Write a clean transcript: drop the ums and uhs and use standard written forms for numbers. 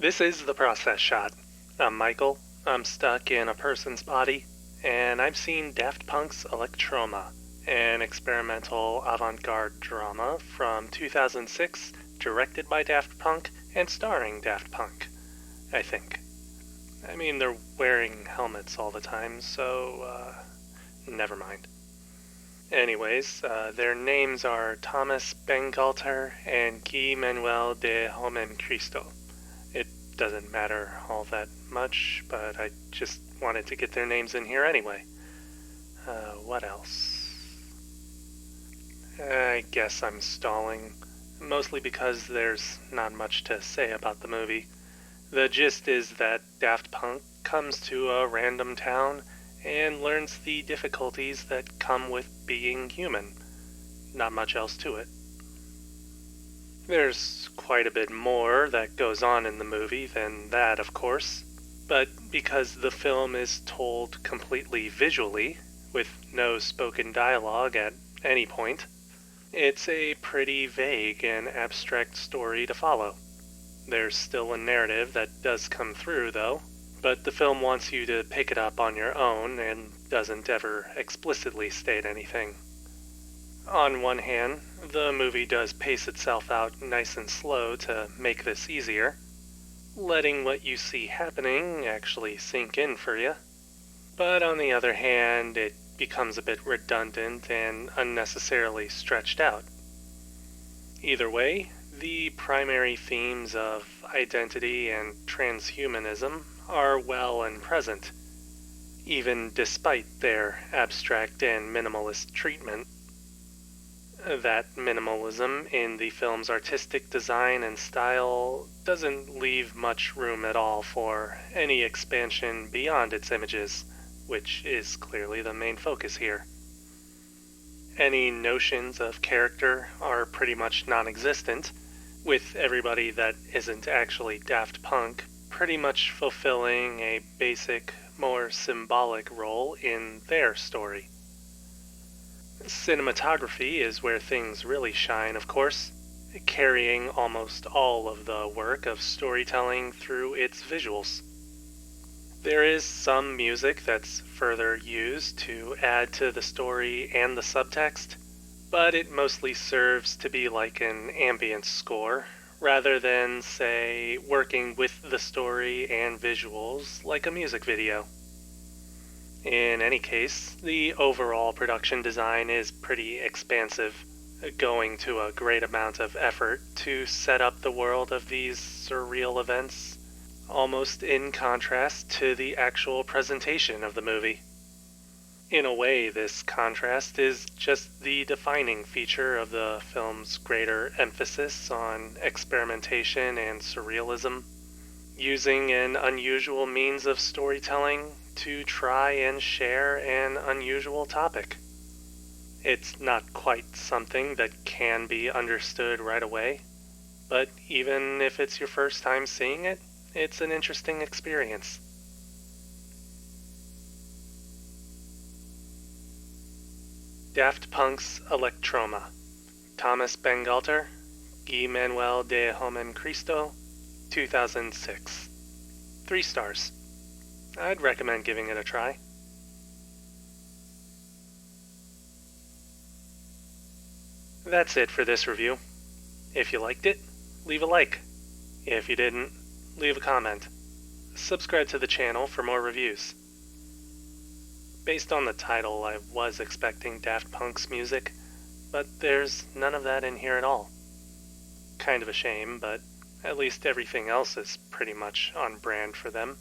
This is the process shot. I'm Michael. I'm stuck in a person's body, and I've seen Daft Punk's Electroma, an experimental avant-garde drama from 2006, directed by Daft Punk and starring Daft Punk, I think. I mean, they're wearing helmets all the time, so, never mind. Anyways, their names are Thomas Bangalter and Guy-Manuel de Homem-Christo. It doesn't matter all that much, but I just wanted to get their names in here anyway. What else? I guess I'm stalling, mostly because there's not much to say about the movie. The gist is that Daft Punk comes to a random town and learns the difficulties that come with being human. Not much else to it. There's quite a bit more that goes on in the movie than that, of course, but because the film is told completely visually, with no spoken dialogue at any point, it's a pretty vague and abstract story to follow. There's still a narrative that does come through, though, but the film wants you to pick it up on your own and doesn't ever explicitly state anything. On one hand, the movie does pace itself out nice and slow to make this easier, letting what you see happening actually sink in for you. But on the other hand, it becomes a bit redundant and unnecessarily stretched out. Either way, the primary themes of identity and transhumanism are well and present, even despite their abstract and minimalist treatment. That minimalism in the film's artistic design and style doesn't leave much room at all for any expansion beyond its images, which is clearly the main focus here. Any notions of character are pretty much non-existent, with everybody that isn't actually Daft Punk pretty much fulfilling a basic, more symbolic role in their story. Cinematography is where things really shine, of course, carrying almost all of the work of storytelling through its visuals. There is some music that's further used to add to the story and the subtext, but it mostly serves to be like an ambient score, rather than, say, working with the story and visuals like a music video. In any case, the overall production design is pretty expansive, going to a great amount of effort to set up the world of these surreal events, almost in contrast to the actual presentation of the movie. In a way, this contrast is just the defining feature of the film's greater emphasis on experimentation and surrealism, using an unusual means of storytelling to try and share an unusual topic. It's not quite something that can be understood right away, but even if it's your first time seeing it, it's an interesting experience. Daft Punk's Electroma. Thomas Bangalter, Guy-Manuel de Homem-Christo, 2006. 3 stars. I'd recommend giving it a try. That's it for this review. If you liked it, leave a like. If you didn't, leave a comment. Subscribe to the channel for more reviews. Based on the title, I was expecting Daft Punk's music, but there's none of that in here at all. Kind of a shame, but at least everything else is pretty much on brand for them.